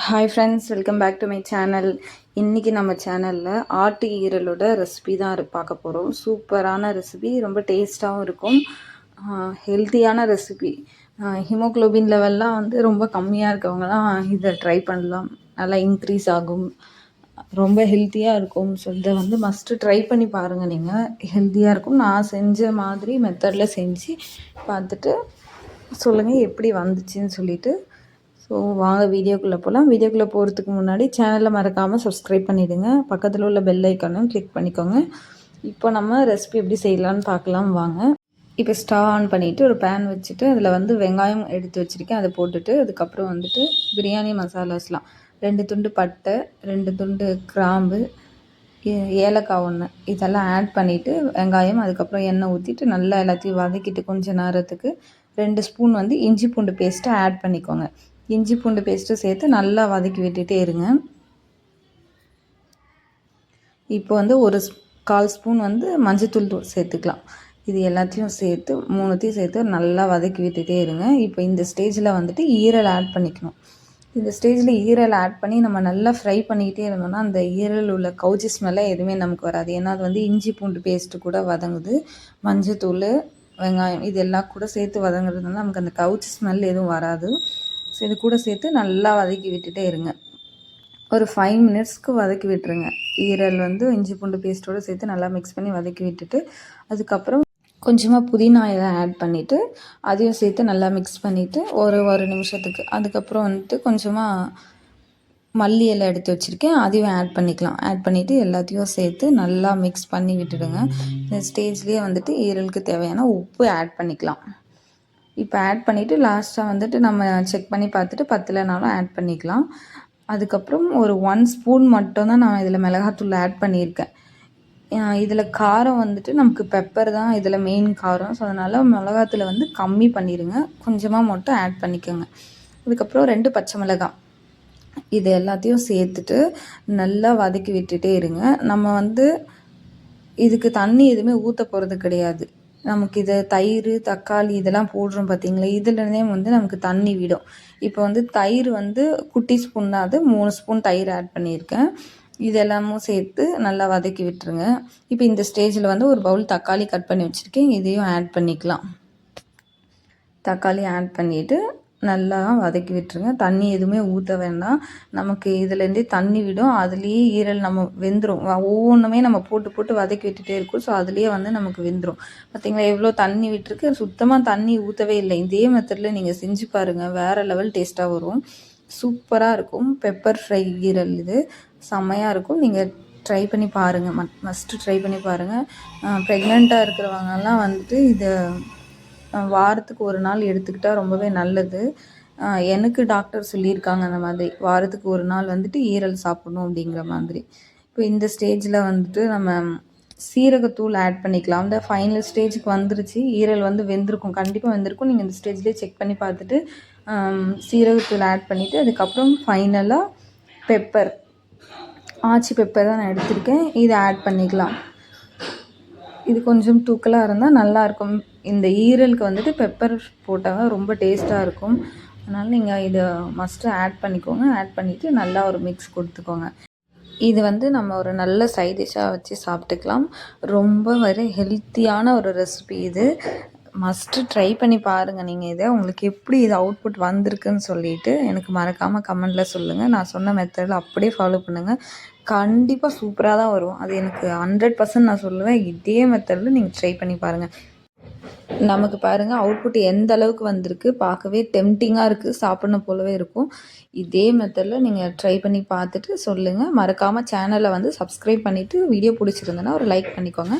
Hi friends, welcome back to my channel. இன்றைக்கி நம்ம சேனலில் ஆட்டு ஈரலோட ரெசிபி தான் பார்க்க போகிறோம். சூப்பரான ரெசிபி, ரொம்ப டேஸ்ட்டாகவும் இருக்கும், ஹெல்த்தியான ரெசிபி. ஹீமோக்ளோபின் லெவல்லாம் வந்து ரொம்ப கம்மியாக இருக்கவங்கலாம் இதை ட்ரை பண்ணலாம், நல்லா இன்க்ரீஸ் ஆகும், ரொம்ப ஹெல்த்தியாக இருக்கும். ஸோ இதை வந்து மஸ்ட்டு ட்ரை பண்ணி பாருங்கள். நீங்கள் ஹெல்த்தியாக இருக்கும். நான் செஞ்ச மாதிரி மெத்தடில் செஞ்சு பார்த்துட்டு சொல்லுங்கள் எப்படி வந்துச்சுன்னு சொல்லிவிட்டு. ஸோ வாங்க வீடியோக்குள்ளே போகலாம். வீடியோக்குள்ளே போகிறதுக்கு முன்னாடி சேனலை மறக்காமல் சப்ஸ்கிரைப் பண்ணிவிடுங்க. பக்கத்தில் உள்ள பெல் ஐக்கானும் கிளிக் பண்ணிக்கோங்க. இப்போ நம்ம ரெசிபி எப்படி செய்யலான்னு பார்க்கலாம் வாங்க. இப்போ ஸ்டவ் ஆன் பண்ணிவிட்டு ஒரு பேன் வச்சுட்டு அதில் வந்து வெங்காயம் எடுத்து வச்சுருக்கேன், அதை போட்டுட்டு அதுக்கப்புறம் வந்துட்டு பிரியாணி மசாலாஸ்லாம் 2 துண்டு பட்டை, 2 துண்டு கிராம்பு, ஏலக்காய் 1 இதெல்லாம் ஆட் பண்ணிவிட்டு வெங்காயம், அதுக்கப்புறம் எண்ணெய் ஊற்றிட்டு நல்லா எல்லாத்தையும் வதக்கிட்டு கொஞ்சம் நேரத்துக்கு 2 ஸ்பூன் வந்து இஞ்சி பூண்டு பேஸ்ட்டை ஆட் பண்ணிக்கோங்க. இஞ்சி பூண்டு பேஸ்ட்டு சேர்த்து நல்லா வதக்கி விட்டுட்டே இருங்க. இப்போ வந்து ஒரு 1/4 ஸ்பூன் வந்து மஞ்சத்தூள் சேர்த்துக்கலாம். இது எல்லாத்தையும் சேர்த்து 3த்தையும் சேர்த்து நல்லா வதக்கி விட்டுட்டே இருங்க. இப்போ இந்த ஸ்டேஜில் வந்துட்டு ஈரல் ஆட் பண்ணிக்கணும். இந்த ஸ்டேஜில் ஈரல் ஆட் பண்ணி நம்ம நல்லா ஃப்ரை பண்ணிக்கிட்டே இருந்தோம்னா அந்த ஈரல் உள்ள கவுச்சி ஸ்மெல்லாம் எதுவுமே நமக்கு வராது. ஏன்னா அது வந்து இஞ்சி பூண்டு பேஸ்ட்டு கூட வதங்குது, மஞ்சத்தூள், வெங்காயம் இதெல்லாம் கூட சேர்த்து வதங்குறதுனால நமக்கு அந்த கவுச்சி ஸ்மெல் எதுவும் வராது. ஸோ இது கூட சேர்த்து நல்லா வதக்கி விட்டுட்டே இருங்க. ஒரு 5 மினிட்ஸ்க்கு வதக்கி விட்டுருங்க. ஈரல் வந்து இஞ்சி பூண்டு பேஸ்ட்டோடு சேர்த்து நல்லா மிக்ஸ் பண்ணி வதக்கி விட்டுட்டு அதுக்கப்புறம் கொஞ்சமாக புதினா இலை ஆட் பண்ணிவிட்டு அதையும் சேர்த்து நல்லா மிக்ஸ் பண்ணிவிட்டு ஒரு நிமிஷத்துக்கு அதுக்கப்புறம் வந்துட்டு கொஞ்சமாக மல்லி இலை எடுத்து வச்சுருக்கேன், அதையும் ஆட் பண்ணிக்கலாம். ஆட் பண்ணிவிட்டு எல்லாத்தையும் சேர்த்து நல்லா மிக்ஸ் பண்ணி விட்டுடுங்க. இந்த ஸ்டேஜ்லேயே வந்துட்டு ஈரலுக்கு தேவையான உப்பு ஆட் பண்ணிக்கலாம். இப்போ ஆட் பண்ணிவிட்டு லாஸ்ட்டாக வந்துட்டு நம்ம செக் பண்ணி பார்த்துட்டு பத்தலைனாலும் ஆட் பண்ணிக்கலாம். அதுக்கப்புறம் ஒரு 1 ஸ்பூன் மட்டும் தான் நான் இதில் மிளகாத்தூள் ஆட் பண்ணியிருக்கேன். இதில் காரம் வந்துட்டு நமக்கு பெப்பர் தான் இதில் மெயின் காரம். ஸோ அதனால் மிளகாத்தூளை வந்து கம்மி பண்ணிடுங்க, கொஞ்சமாக மட்டும் ஆட் பண்ணிக்கோங்க. அதுக்கப்புறம் 2 பச்சை மிளகாய் இது எல்லாத்தையும் சேர்த்துட்டு நல்லா வதக்கி விட்டுட்டே இருங்க. நம்ம வந்து இதுக்கு தண்ணி எதுவுமே ஊற்ற போகிறது கிடையாது. நமக்கு இதை தயிர், தக்காளி இதெல்லாம் போடுறோம் பார்த்தீங்களா, இதுலேருந்தே வந்து நமக்கு தண்ணி விடும். இப்போ வந்து தயிர் வந்து குட்டி ஸ்பூன் தான், அது 3 ஸ்பூன் தயிர் ஆட் பண்ணியிருக்கேன். இதெல்லாமும் சேர்த்து நல்லா வதக்கி விட்டுருங்க. இப்போ இந்த ஸ்டேஜில் வந்து ஒரு பவுல் தக்காளி கட் பண்ணி வச்சுருக்கேன், இதையும் ஆட் பண்ணிக்கலாம். தக்காளி ஆட் பண்ணிவிட்டு நல்லா வதக்கி விட்டுருங்க. தண்ணி எதுவுமே ஊற்ற வேண்டாம், நமக்கு இதுலேருந்தே தண்ணி விடும். அதுலேயே ஈரல் நம்ம வெந்துடும். ஒவ்வொன்றுமே நம்ம போட்டு வதக்கி விட்டுட்டே இருக்கும். ஸோ அதுலேயே வந்து நமக்கு வெந்துடும். பார்த்திங்களா எவ்வளோ தண்ணி விட்டுருக்கு, சுத்தமாக தண்ணி ஊற்றவே இல்லை. இதே மெத்தடில் நீங்கள் செஞ்சு பாருங்கள், வேறு லெவல் டேஸ்ட்டாக வரும், சூப்பராக இருக்கும். பெப்பர் ஃப்ரை ஈரல் இது செம்மையாக இருக்கும். நீங்கள் ட்ரை பண்ணி பாருங்கள், மஸ்ட்டு ட்ரை பண்ணி பாருங்கள். ப்ரெக்னெண்ட்டாக இருக்கிறவங்கலாம் வந்துட்டு இதை வாரத்துக்கு 1 நாள் எடுத்துக்கிட்டால் ரொம்பவே நல்லது. எனக்கு டாக்டர் சொல்லியிருக்காங்க அந்த மாதிரி வாரத்துக்கு 1 நாள் வந்துட்டு ஈரல் சாப்பிடணும் அப்படிங்கிற மாதிரி. இப்போ இந்த ஸ்டேஜில் வந்துட்டு நம்ம சீரகத்தூள் ஆட் பண்ணிக்கலாம். அந்த ஃபைனல் ஸ்டேஜுக்கு வந்துருச்சு, ஈரல் வந்து வெந்திருக்கும், கண்டிப்பாக வெந்திருக்கும். நீங்கள் இந்த ஸ்டேஜ்லேயே செக் பண்ணி பார்த்துட்டு சீரகத்தூள் ஆட் பண்ணிவிட்டு அதுக்கப்புறம் ஃபைனலாக பெப்பர், ஆச்சி பெப்பர் தான் நான் எடுத்திருக்கேன், இதை ஆட் பண்ணிக்கலாம். இது கொஞ்சம் தூக்கலாக இருந்தால் நல்லாயிருக்கும். இந்த ஈரலுக்கு வந்துட்டு பெப்பர் போட்டால் ரொம்ப டேஸ்ட்டாக இருக்கும். அதனால் நீங்கள் இதை மஸ்ட்டு ஆட் பண்ணிக்கோங்க. ஆட் பண்ணிவிட்டு நல்லா ஒரு மிக்ஸ் கொடுத்துக்கோங்க. இது வந்து நம்ம ஒரு நல்ல சைட் டிஷ்ஷாக வச்சு சாப்பிட்டுக்கலாம். ரொம்ப ஹெல்த்தியான ஒரு ரெசிபி இது. மஸ்ட்டு ட்ரை பண்ணி பாருங்கள். நீங்கள் இதை உங்களுக்கு எப்படி இது அவுட்புட் வந்திருக்குன்னு சொல்லிவிட்டு எனக்கு மறக்காமல் கமெண்டில் சொல்லுங்கள். நான் சொன்ன மெத்தடில் அப்படியே ஃபாலோ பண்ணுங்கள், கண்டிப்பாக சூப்பராக தான் வரும். அது எனக்கு 100% நான் சொல்லுவேன். இதே மெத்தடில் நீங்கள் ட்ரை பண்ணி பாருங்கள். நமக்கு பாருங்கள் அவுட்புட் எந்த அளவுக்கு வந்திருக்கு, பார்க்கவே டெம்டிங்காக இருக்குது, சாப்பிடணும் போலவே இருக்கும். இதே மெத்தடில் நீங்கள் ட்ரை பண்ணி பார்த்துட்டு சொல்லுங்கள். மறக்காமல் சேனலை வந்து சப்ஸ்கிரைப் பண்ணிவிட்டு வீடியோ பிடிச்சிருந்தேன்னா ஒரு லைக் பண்ணிக்கோங்க.